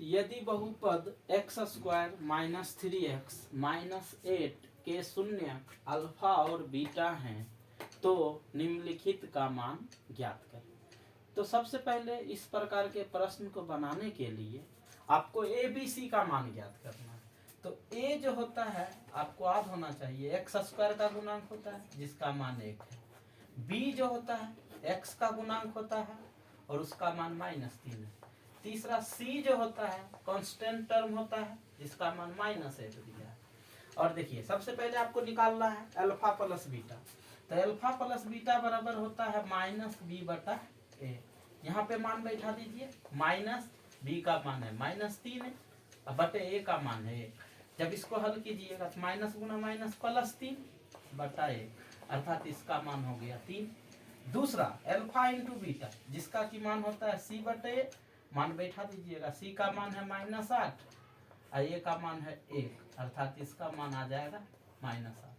यदि बहुपद x square minus 3x minus 8 के शून्यक अल्फा और बीटा हैं तो निम्नलिखित का मान ज्ञात करें। तो सबसे पहले इस प्रकार के प्रश्न को बनाने के लिए आपको ए बी सी का मान ज्ञात करना है। तो ए जो होता है आपको याद होना चाहिए एक्स स्क्वायर का गुणांक होता है जिसका मान 1 है। बी जो होता है एक्स का गुणांक होता है और उसका मान -3 है। तीसरा सी जो होता है कांस्टेंट टर्म होता है जिसका मान -8 दिया है। और देखिए सबसे पहले आपको निकालना है अल्फा प्लस बीटा। तो अल्फा प्लस बीटा बराबर होता है -b/a। यहाँ पे मान बैठा दीजिए, माइनस बी का मान है -3 है और बटे ए का मान है 1। जब इसको हल कीजिएगा तो माइनस गुना माइनस +3/1 अर्थात इसका मान हो गया 3। दूसरा अल्फा इंटू बीटा जिसका की मान होता है c/a, मान बैठा दीजिएगा, c का मान है -8 और a का मान है 1 अर्थात इसका मान आ जाएगा -8।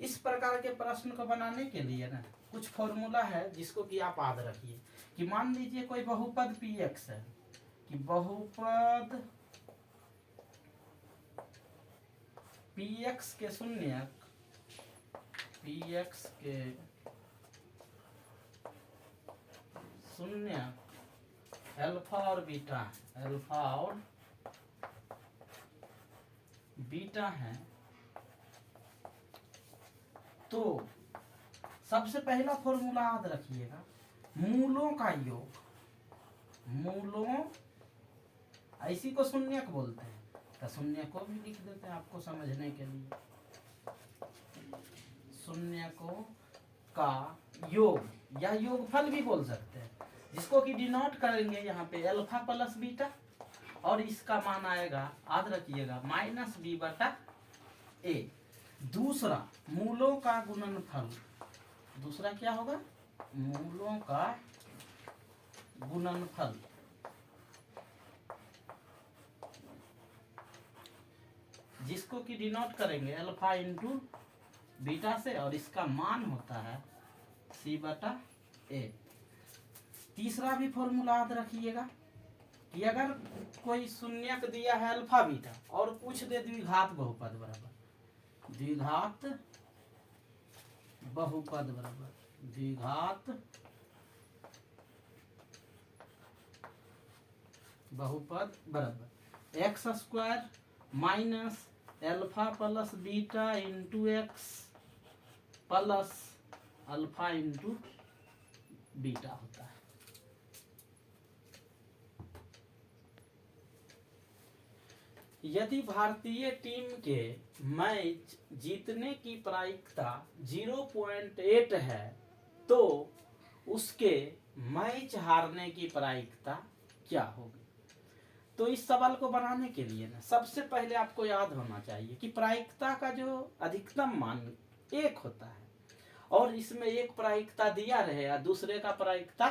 इस प्रकार के प्रश्न को बनाने के लिए ना कुछ फॉर्मूला है जिसको कि आप याद रखिए कि मान लीजिए कोई बहुपद px है कि बहुपद px के शून्यक अल्फा और बीटा है। तो सबसे पहला फॉर्मूला याद रखिएगा, मूलों का योग, मूलों इसी को शून्यक बोलते हैं। तो शून्य को भी लिख देते हैं आपको समझने के लिए, शून्यकों का योग या योगफल भी बोल सकते हैं, जिसको कि डिनोट करेंगे यहाँ पे अल्फा प्लस बीटा और इसका मान आएगा याद रखिएगा -b/a। दूसरा मूलों का गुणनफल, दूसरा क्या होगा मूलों का गुणनफल जिसको कि डिनोट करेंगे अल्फा इंटू बीटा से और इसका मान होता है c/a। तीसरा भी फॉर्मूला याद रखिएगा कि अगर कोई शून्यक दिया है अल्फा बीटा और पूछ दे द्विघात बहुपद बराबर द्विघात बहुपद बराबर x square minus alpha plus beta into x plus alpha into beta होता है। यदि भारतीय टीम के मैच जीतने की प्रायिकता 0.8 है तो उसके मैच हारने की प्रायिकता क्या होगी। तो इस सवाल को बनाने के लिए ना सबसे पहले आपको याद होना चाहिए कि प्रायिकता का जो अधिकतम मान 1 होता है और इसमें एक प्रायिकता दिया रहे या दूसरे का प्रायिकता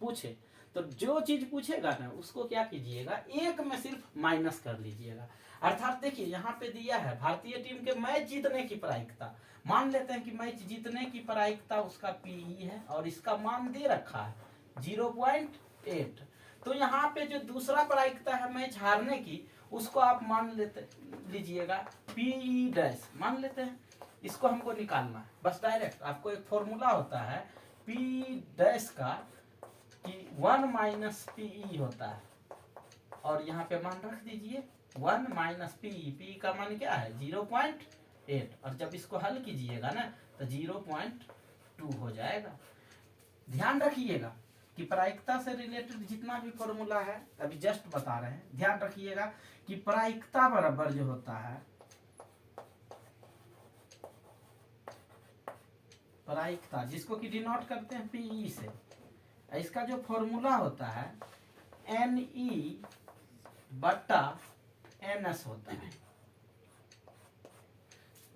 पूछे तो जो चीज पूछेगा ना उसको क्या कीजिएगा 1 में सिर्फ माइनस कर लीजिएगा। अर्थात देखिए यहाँ पे दिया है भारतीय टीम के मैच जीतने की प्रायिकता, मान लेते हैं कि मैच जीतने की प्रायिकता उसका पीई है और इसका मान दे रखा है 0.8। तो यहाँ पे जो दूसरा प्रायिकता है मैच हारने की उसको आप मान लेते लीजिएगा पीई डैश मान लेते हैं। इसको हमको निकालना है बस डायरेक्ट, आपको एक फॉर्मूला होता है पी डैश का कि 1 - पीई होता है और यहाँ पे मान रख दीजिए 1 - पीई, पी का मान क्या है 0.8 और जब इसको हल कीजिएगा ना तो 0.2 हो जाएगा। ध्यान रखिएगा कि प्रायिकता से रिलेटेड जितना भी फॉर्मूला है अभी जस्ट बता रहे हैं, ध्यान रखिएगा कि प्रायिकता बराबर जो होता है प्रायिकता जिसको कि डिनोट करते हैं पीई से, इसका जो फॉर्मूला होता है Ne/NS होता है,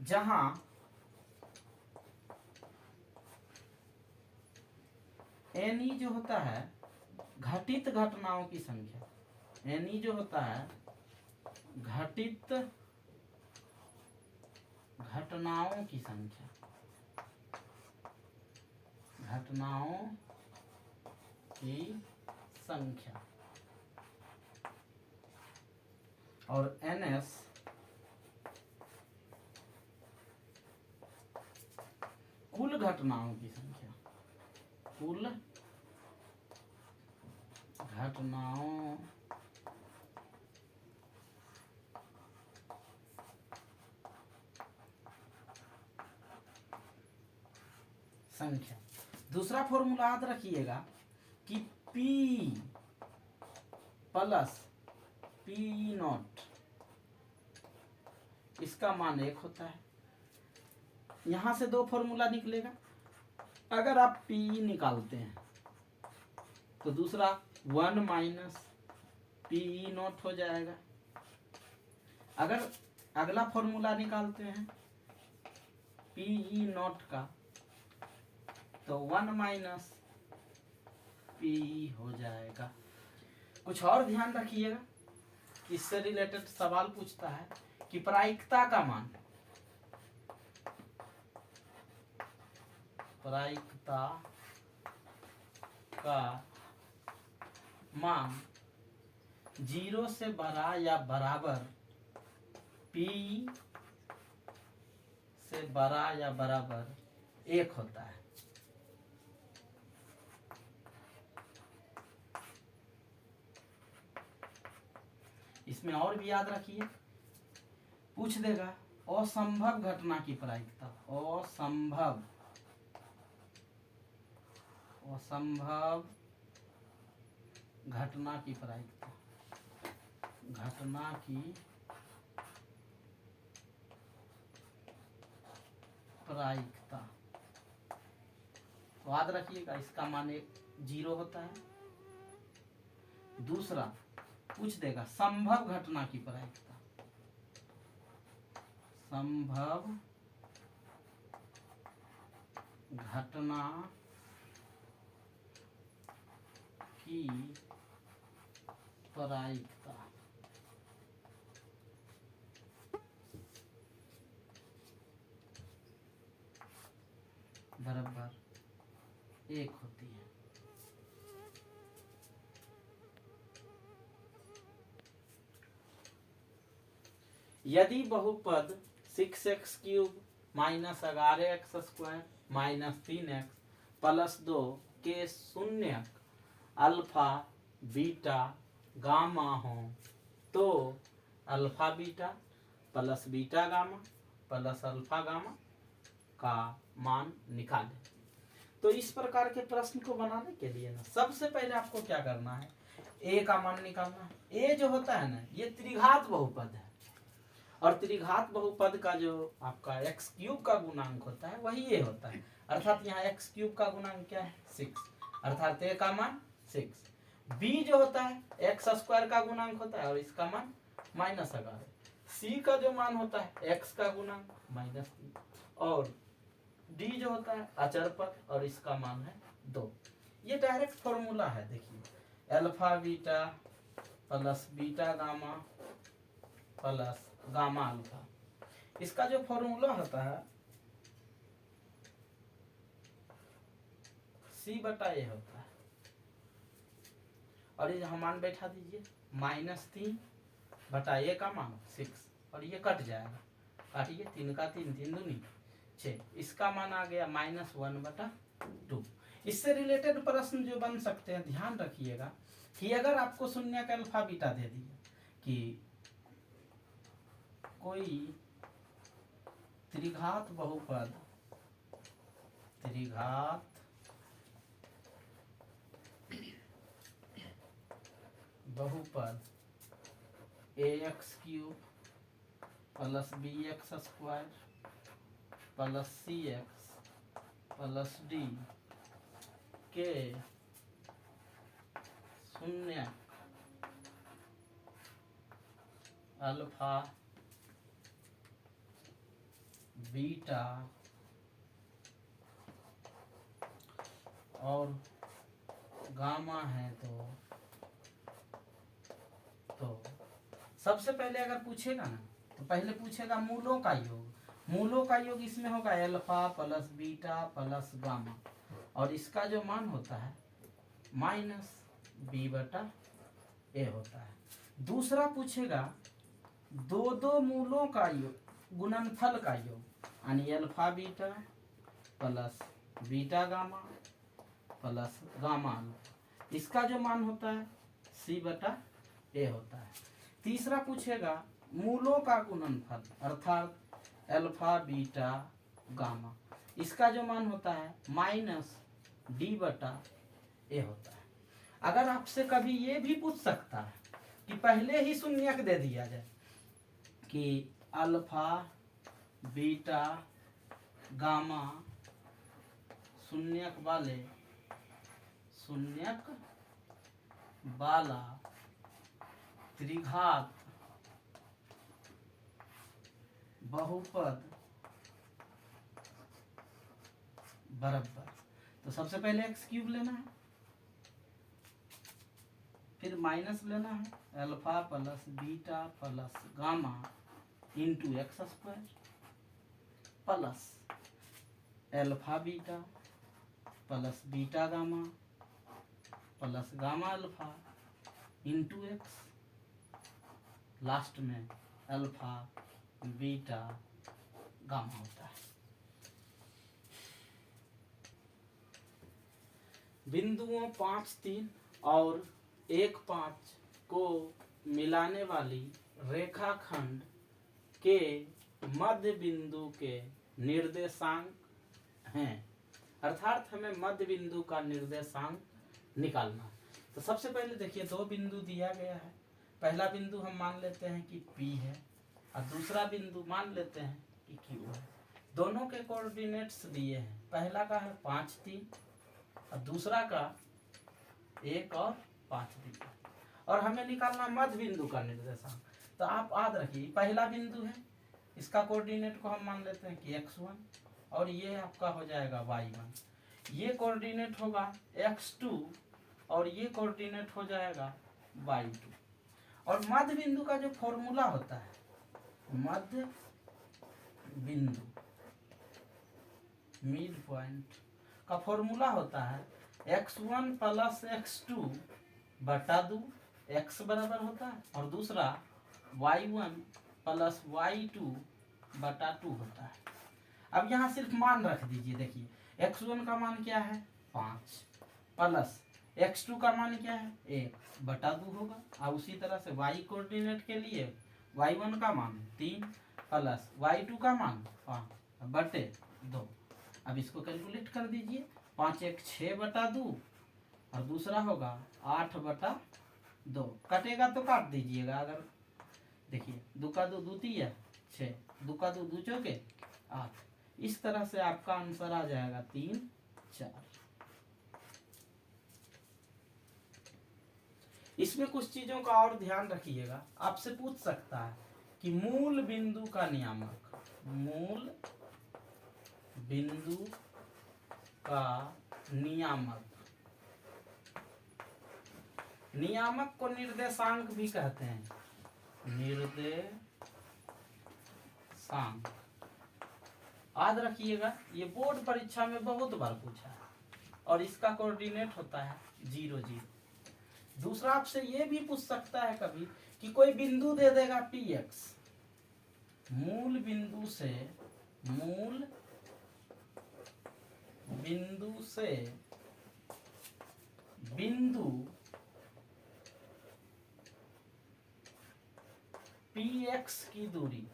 जहां Ne जो होता है घटित घटनाओं की संख्या, Ne जो होता है घटित घटनाओं की संख्या, घटनाओं की संख्या और NS कुल घटनाओं की संख्या, कुल घटनाओं संख्या। दूसरा फॉर्मूला याद रखिएगा कि P प्लस P0 इसका मान 1 होता है। यहां से दो फॉर्मूला निकलेगा। अगर आप P निकालते हैं तो दूसरा 1 माइनस P0 हो जाएगा। अगर अगला फॉर्मूला निकालते हैं P0 का तो 1 माइनस P हो जाएगा। कुछ और ध्यान रखिएगा, इससे रिलेटेड सवाल पूछता है कि प्रायिकता का मान, प्रायिकता का मान 0 से बड़ा या बराबर P से बड़ा या बराबर 1 होता है। इसमें और भी याद रखिए, पूछ देगा असंभव घटना की प्रायिकता, असंभव घटना की प्रायिकता, घटना की प्रायिकता तो याद रखिएगा इसका मान 0 होता है। दूसरा पूछ देगा संभव घटना की प्रायिकता, संभव घटना की प्रायिकता बराबर 1 होती है। यदि बहुपद 6x cube minus 11x² minus 3x plus 2 के शून्यक अल्फा बीटा गामा हो तो alpha beta plus beta gamma plus alpha gamma का मान निकालें। तो इस प्रकार के प्रश्न को बनाने के लिए ना सबसे पहले आपको क्या करना है, ए का मान निकालना है। ए जो होता है ना ये त्रिघात बहुपद है और त्रिघात बहुपद का जो आपका एक्स क्यूब का गुणांक होता है वही ये होता है। अर्थात यहाँ एक्स क्यूब का गुणांक क्या है 6, अर्थात ए का मान 6। बी जो होता है एक्स स्क्वायर का गुणांक होता है और इसका मान -11। सी का जो मान होता है एक्स का गुणांक -3 और डी जो होता है अचर पद और इसका मान है 2। ये डायरेक्ट फॉर्मूला है। देखिए alpha beta plus beta gamma plus gamma alpha, इसका जो फॉर्मूला होता है C/A होता है और ये मान बैठा दीजिए -3/A का मान 6 और ये कट जाएगा, काटिए 3 का 3 3 दूनी 6, इसका मान आ गया -1/2। इससे रिलेटेड प्रश्न जो बन सकते हैं ध्यान रखिएगा कि अगर आपको शून्य का अल्फा बीटा दे दिया कि कोई त्रिघात बहुपद ax³ plus bx² plus cx plus d के शून्य अल्फा बीटा और गामा है तो सबसे पहले अगर पूछेगा ना तो पहले पूछेगा मूलों का योग। मूलों का योग इसमें होगा alpha plus beta plus gamma और इसका जो मान होता है -b/a होता है। दूसरा पूछेगा दो दो मूलों का योग, गुणनफल का योग, यानी alpha beta plus beta gamma plus gamma alpha, इसका जो मान होता है C/A होता है। तीसरा पूछेगा मूलों का गुणनफल अर्थात अल्फा बीटा गामा, इसका जो मान होता है -D/A होता है। अगर आपसे कभी ये भी पूछ सकता है कि पहले ही शून्यक दे दिया जाए कि अल्फा बीटा गामा शून्यक वाला त्रिघात बहुपद बराबर, तो सबसे पहले x³ लेना है, फिर माइनस लेना है alpha plus beta plus gamma into x² plus alpha beta plus beta gamma plus gamma alpha into x, last में अल्फा बीटा गामा होता है। बिंदुओं 5, 3 और 1, 5 को मिलाने वाली रेखाखंड के मध्य बिंदु के निर्देशांक हैं, अर्थात हमें मध्य बिंदु का निर्देशांक निकालना है। तो सबसे पहले देखिए दो बिंदु दिया गया है, पहला बिंदु हम मान लेते हैं कि P है और दूसरा बिंदु मान लेते हैं कि Q है। दोनों के कोऑर्डिनेट्स दिए हैं, पहला का है 5, 3 और दूसरा का 1 और 5 दिया, और हमें निकालना मध्य बिंदु का निर्देशांक। तो आप याद रखिए पहला बिंदु है, इसका कोऑर्डिनेट को हम मान लेते हैं कि x1 और ये आपका हो जाएगा y1, ये कोऑर्डिनेट होगा x2 और ये कोऑर्डिनेट हो जाएगा y2। और मध्य बिंदु का जो फॉर्मूला होता है, मध्य बिंदु मिड पॉइंट का फॉर्मूला होता है x1 प्लस x2 बटा 2, x बराबर होता है, और दूसरा y1 प्लस y2 बटा 2 होता है। अब यहाँ सिर्फ मान रख दीजिए, देखिए x1 का मान क्या है 5 प्लस x2 का मान क्या है 1 बटा 2 होगा, और उसी तरह से y कोऑर्डिनेट के लिए y1 का मान 3 प्लस y2 का मान 5 बटे 2। अब इसको कैलकुलेट कर दीजिए, 5 1 6 बटा 2 और दूसरा होगा 8 बटा 2, कटेगा तो काट दीजिएगा। अगर देखिए 2 का 2 2 6, 2 का 2 2 चौके 8, इस तरह से आपका आंसर आ जाएगा 3 4। इसमें कुछ चीजों का और ध्यान रखिएगा, आपसे पूछ सकता है कि मूल बिंदु का नियामक, मूल बिंदु का नियामक, नियामक को निर्देशांक भी कहते हैं, निर्देशांक याद रखिएगा, ये बोर्ड परीक्षा में बहुत बार पूछा है, और इसका कोऑर्डिनेट होता है 0 0। दूसरा आपसे ये भी पूछ सकता है कभी कि कोई बिंदु दे देगा px, मूल बिंदु से बिंदु px की दूरी,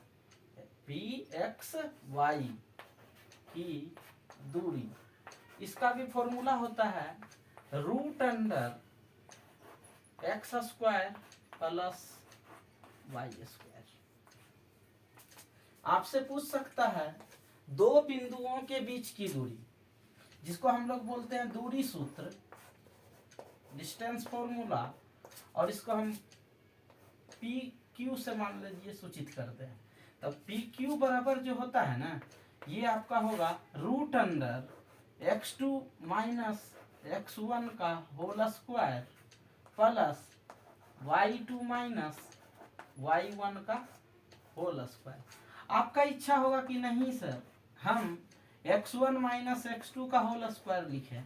pxy की दूरी, इसका भी फॉर्मूला होता है √x² प्लस y²। आपसे पूछ सकता है दो बिंदुओं के बीच की दूरी, जिसको हम लोग बोलते हैं दूरी सूत्र, डिस्टेंस फॉर्मूला, और इसको हम PQ से मान लीजिए सूचित करते हैं। तब PQ बराबर जो होता है ना, ये आपका होगा √x2 माइनस x1 का whole square plus y2 minus y1 का होल स्क्वायर। आपका इच्छा होगा कि नहीं सर हम x1 माइनस x2 का होल स्क्वायर लिखें,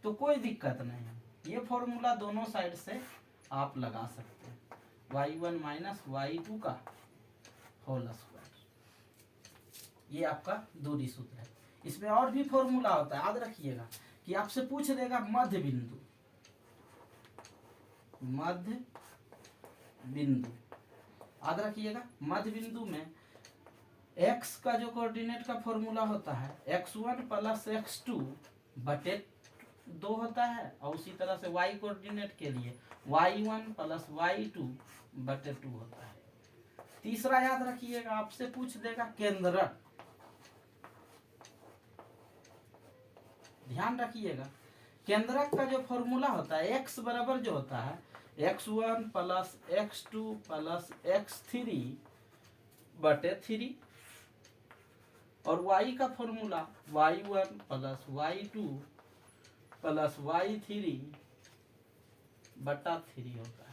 तो कोई दिक्कत नहीं है, ये फॉर्मूला दोनों साइड से आप लगा सकते हैं, y1 माइनस y2 का होल स्क्वायर। ये आपका दूरी सूत्र है। इसमें और भी फॉर्मूला होता है, याद रखिएगा कि आपसे पूछ देगा मध्य बिंदु, मध्य बिंदु याद रखिएगा। मध्य बिंदु में x का जो कोऑर्डिनेट का फॉर्मूला होता है x1 प्लस x2 बटे 2 होता है, और उसी तरह से y कोऑर्डिनेट के लिए y1 प्लस y2 बटे 2 होता है। तीसरा याद रखिएगा, आपसे पूछ देगा केंद्रक, ध्यान रखिएगा केंद्रक का जो फॉर्मूला होता है x बराबर जो होता है x1 plus x2 plus x3 बटे 3, और y का formula y1 plus y2 plus y3 बटा 3 होता है।